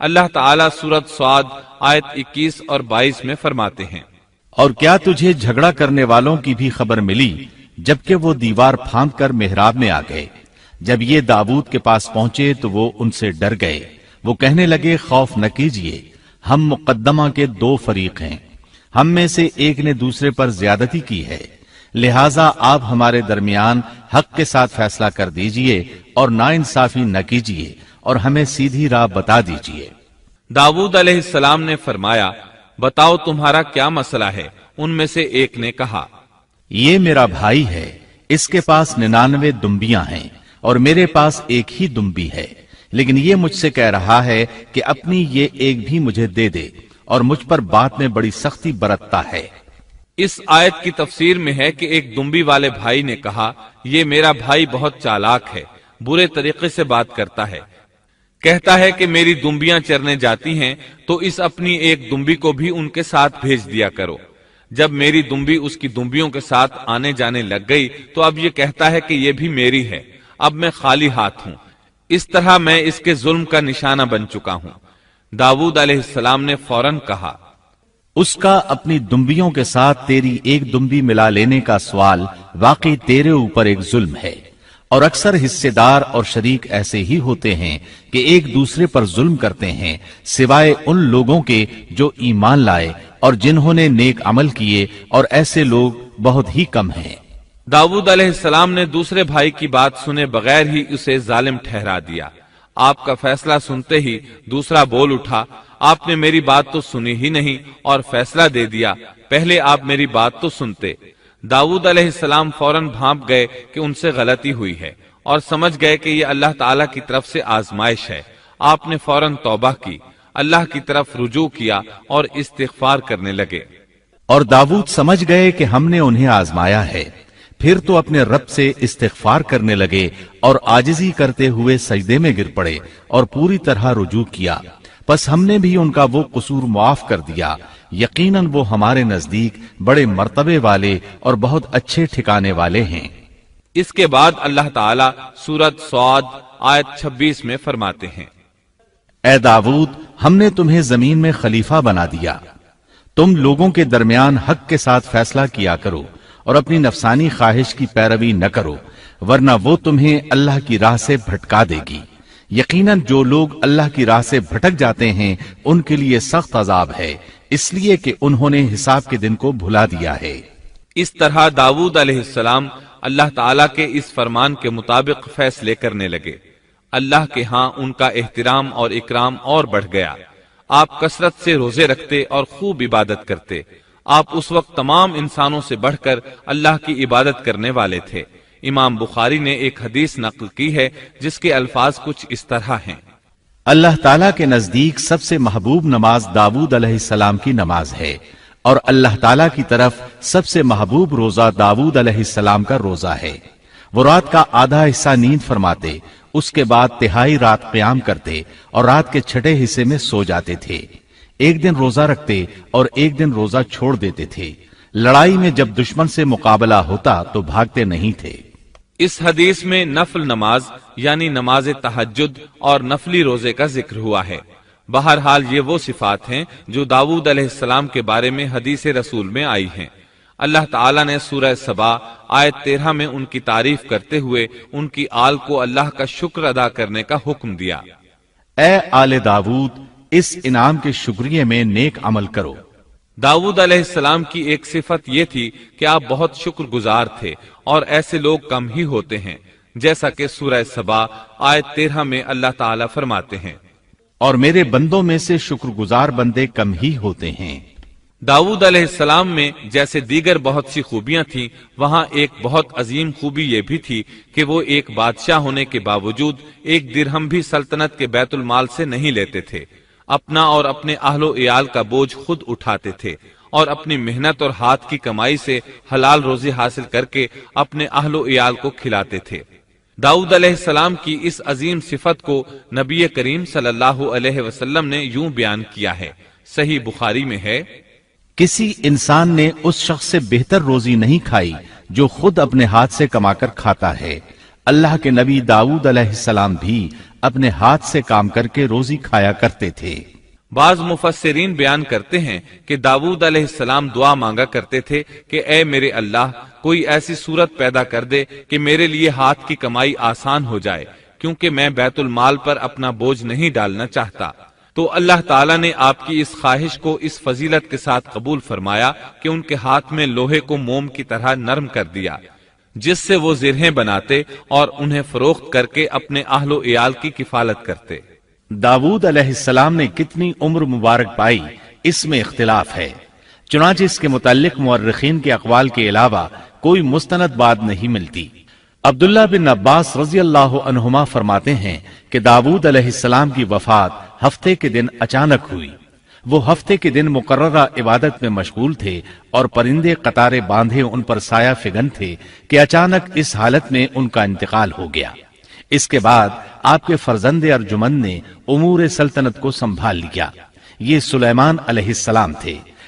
اللہ تعالیٰ سورت سعد آیت 21 اور 22 میں فرماتے ہیں، اور کیا تجھے جھگڑا کرنے والوں کی بھی خبر ملی جبکہ وہ دیوار پھاند کر محراب میں آ گئے؟ جب یہ داؤد کے پاس پہنچے تو وہ ان سے ڈر گئے۔ وہ کہنے لگے، خوف نہ کیجیے، ہم مقدمہ کے 2 فریق ہیں، ہم میں سے ایک نے دوسرے پر زیادتی کی ہے، لہٰذا آپ ہمارے درمیان حق کے ساتھ فیصلہ کر دیجئے اور ناانصافی نہ کیجیے اور ہمیں سیدھی راہ بتا دیجیے۔ داؤد علیہ السلام نے فرمایا، بتاؤ تمہارا کیا مسئلہ ہے؟ ان میں سے ایک نے کہا، یہ میرا بھائی ہے، اس کے پاس 99 دمبیاں ہیں اور میرے پاس ایک ہی دمبی ہے، لیکن یہ مجھ سے کہہ رہا ہے کہ اپنی یہ ایک بھی مجھے دے دے اور مجھ پر بات میں بڑی سختی برتتا ہے۔ اس آیت کی تفسیر میں ہے کہ ایک دمبی والے بھائی نے کہا، یہ میرا بھائی بہت چالاک ہے، برے طریقے سے بات کرتا ہے، کہتا ہے کہ میری دمبیاں چرنے جاتی ہیں تو اس اپنی ایک دمبی کو بھی ان کے ساتھ بھیج دیا کرو۔ جب میری دمبی اس کی دمبیوں کے ساتھ آنے جانے لگ گئی تو اب یہ کہتا ہے کہ یہ بھی میری ہے، اب میں خالی ہاتھ ہوں، اس طرح میں اس کے ظلم کا نشانہ بن چکا ہوں۔ داؤد علیہ السلام نے فوراً کہا، اس کا اپنی دمبیوں کے ساتھ تیری ایک دمبی ملا لینے کا سوال واقعی تیرے اوپر ایک ظلم ہے، اور اکثر حصے دار اور شریک ایسے ہی ہوتے ہیں کہ ایک دوسرے پر ظلم کرتے ہیں، سوائے ان لوگوں کے جو ایمان لائے اور جنہوں نے نیک عمل کیے، اور ایسے لوگ بہت ہی کم ہیں۔ داؤد علیہ السلام نے دوسرے بھائی کی بات سنے بغیر ہی اسے ظالم ٹھہرا دیا۔ آپ کا فیصلہ سنتے ہی دوسرا بول اٹھا، آپ نے میری بات تو سنی ہی نہیں اور فیصلہ دے دیا، پہلے آپ میری بات تو سنتے۔ داؤد علیہ السلام فوراً بھانپ گئے کہ ان سے غلطی ہوئی ہے اور سمجھ گئے کہ یہ اللہ تعالیٰ کی طرف سے آزمائش ہے۔ آپ نے فوراً توبہ کی، اللہ کی طرف رجوع کیا اور استغفار کرنے لگے۔ اور داؤد سمجھ گئے کہ ہم نے انہیں آزمایا ہے، پھر تو اپنے رب سے استغفار کرنے لگے اور عاجزی کرتے ہوئے سجدے میں گر پڑے اور پوری طرح رجوع کیا۔ پس ہم نے بھی ان کا وہ قصور معاف کر دیا، یقیناً وہ ہمارے نزدیک بڑے مرتبے والے اور بہت اچھے ٹھکانے والے ہیں۔ اس کے بعد اللہ تعالیٰ سورت سعد آیت 26 میں فرماتے ہیں، اے داؤد، ہم نے تمہیں زمین میں خلیفہ بنا دیا، تم لوگوں کے درمیان حق کے ساتھ فیصلہ کیا کرو اور اپنی نفسانی خواہش کی پیروی نہ کرو، ورنہ وہ تمہیں اللہ کی راہ سے بھٹکا دے گی۔ یقیناً جو لوگ اللہ کی راہ سے بھٹک جاتے ہیں ان کے لیے سخت عذاب ہے، اس لیے کہ انہوں نے حساب کے دن کو بھلا دیا ہے۔ اس طرح داؤد علیہ السلام اللہ تعالیٰ کے اس فرمان کے مطابق فیصلے کرنے لگے۔ اللہ کے ہاں ان کا احترام اور اکرام اور بڑھ گیا۔ آپ کثرت سے روزے رکھتے اور خوب عبادت کرتے۔ آپ اس وقت تمام انسانوں سے بڑھ کر اللہ کی عبادت کرنے والے تھے۔ امام بخاری نے ایک حدیث نقل کی ہے جس کے الفاظ کچھ اس طرح ہیں، اللہ تعالیٰ کے نزدیک سب سے محبوب نماز داؤد علیہ السلام کی نماز ہے، اور اللہ تعالیٰ کی طرف سب سے محبوب روزہ داؤد علیہ السلام کا روزہ ہے۔ وہ رات کا آدھا حصہ نیند فرماتے، اس کے بعد تہائی رات قیام کرتے اور رات کے چھٹے حصے میں سو جاتے تھے۔ ایک دن روزہ رکھتے اور ایک دن روزہ چھوڑ دیتے تھے۔ لڑائی میں جب دشمن سے مقابلہ ہوتا تو بھاگتے نہیں تھے۔ اس حدیث میں نفل نماز یعنی نماز تہجد اور نفلی روزے کا ذکر ہوا ہے۔ بہرحال یہ وہ صفات ہیں جو داؤد علیہ السلام کے بارے میں حدیث رسول میں آئی ہیں۔ اللہ تعالیٰ نے سورہ سبا آیت 13 میں ان کی تعریف کرتے ہوئے ان کی آل کو اللہ کا شکر ادا کرنے کا حکم دیا۔ اے آل داؤد، اس انعام کے شکریہ میں نیک عمل کرو۔ داؤد علیہ السلام کی ایک صفت یہ تھی کہ آپ بہت شکر گزار تھے، اور ایسے لوگ کم ہی ہوتے ہیں، جیسا کہ سورہ سبا آیت 13 میں اللہ تعالیٰ فرماتے ہیں، اور میرے بندوں میں سے شکر گزار بندے کم ہی ہوتے ہیں۔ داؤد علیہ السلام میں جیسے دیگر بہت سی خوبیاں تھیں، وہاں ایک بہت عظیم خوبی یہ بھی تھی کہ وہ ایک بادشاہ ہونے کے باوجود ایک درہم بھی سلطنت کے بیت المال سے نہیں لیتے تھے۔ اپنا اور اپنے اہل و عیال کا بوجھ خود اٹھاتے تھے، اور اپنی محنت اور ہاتھ کی کمائی سے حلال روزی حاصل کر کے اپنے اہل و عیال کو کھلاتے تھے۔ داؤد علیہ السلام کی اس عظیم صفت کو نبی کریم صلی اللہ علیہ وسلم نے یوں بیان کیا ہے، صحیح بخاری میں ہے، کسی انسان نے اس شخص سے بہتر روزی نہیں کھائی جو خود اپنے ہاتھ سے کما کر کھاتا ہے۔ اللہ کے نبی داؤد علیہ السلام بھی اپنے ہاتھ سے کام کر کے روزی کھایا کرتے تھے۔ بعض مفسرین بیان کرتے ہیں کہ داؤد علیہ السلام دعا مانگا کرتے تھے کہ اے میرے اللہ، کوئی ایسی صورت پیدا کر دے کہ میرے لیے ہاتھ کی کمائی آسان ہو جائے، کیونکہ میں بیت المال پر اپنا بوجھ نہیں ڈالنا چاہتا۔ تو اللہ تعالیٰ نے آپ کی اس خواہش کو اس فضیلت کے ساتھ قبول فرمایا کہ ان کے ہاتھ میں لوہے کو موم کی طرح نرم کر دیا، جس سے وہ زرہیں بناتے اور انہیں فروخت کر کے اپنے اہل و عیال کی کفالت کرتے۔ داود علیہ السلام نے کتنی عمر مبارک پائی، اس میں اختلاف ہے، چنانچہ اس کے متعلق مورخین کے اقوال کے علاوہ کوئی مستند بات نہیں ملتی۔ عبداللہ بن عباس رضی اللہ عنہما فرماتے ہیں کہ داود علیہ السلام کی وفات ہفتے کے دن اچانک ہوئی۔ وہ ہفتے کے دن مقررہ عبادت میں مشغول تھے اور پرندے قطارے باندھے ان پر سایہ فگن تھے کہ اچانک اس حالت میں ان کا انتقال ہو گیا۔ اس کے بعد آپ کے فرزند ارجمند نے امور سلطنت کو سنبھال لیا۔ یہ سلیمان علیہ السلام تھے۔